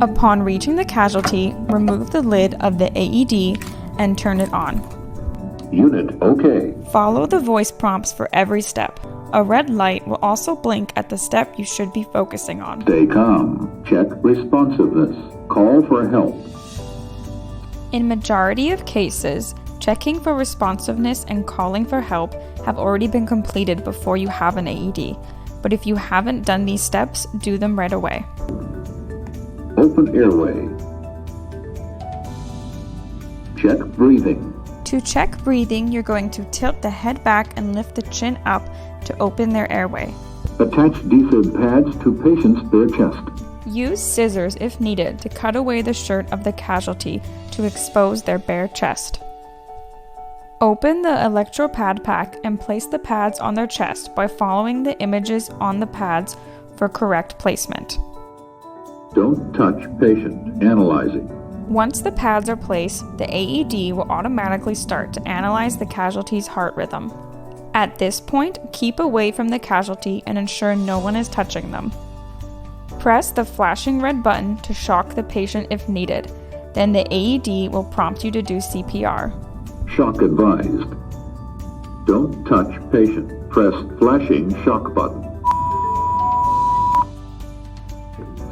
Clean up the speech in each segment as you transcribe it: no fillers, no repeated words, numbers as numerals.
Upon reaching the casualty, remove the lid of the AED and turn it on. Unit OK. Follow the voice prompts for every step. A red light will also blink at the step you should be focusing on. Stay calm. Check responsiveness. Call for help. In majority of cases, checking for responsiveness and calling for help have already been completed before you have an AED. But if you haven't done these steps, do them right away. Open airway. Check breathing. To check breathing, you're going to tilt the head back and lift the chin up to open their airway. Attach defib pads to patient's bare chest. Use scissors if needed to cut away the shirt of the casualty to expose their bare chest. Open the electropad pack and place the pads on their chest by following the images on the pads for correct placement. Don't touch patient. Analyzing. Once the pads are placed, the AED will automatically start to analyze the casualty's heart rhythm. At this point, keep away from the casualty and ensure no one is touching them. Press the flashing red button to shock the patient if needed. Then the AED will prompt you to do CPR. Shock advised. Don't touch patient. Press flashing shock button.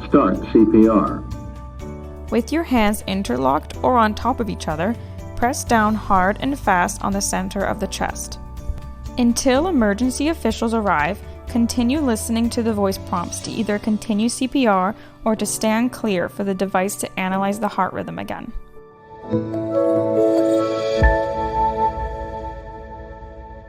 Start CPR. With your hands interlocked or on top of each other, press down hard and fast on the center of the chest. Until emergency officials arrive, continue listening to the voice prompts to either continue CPR or to stand clear for the device to analyze the heart rhythm again.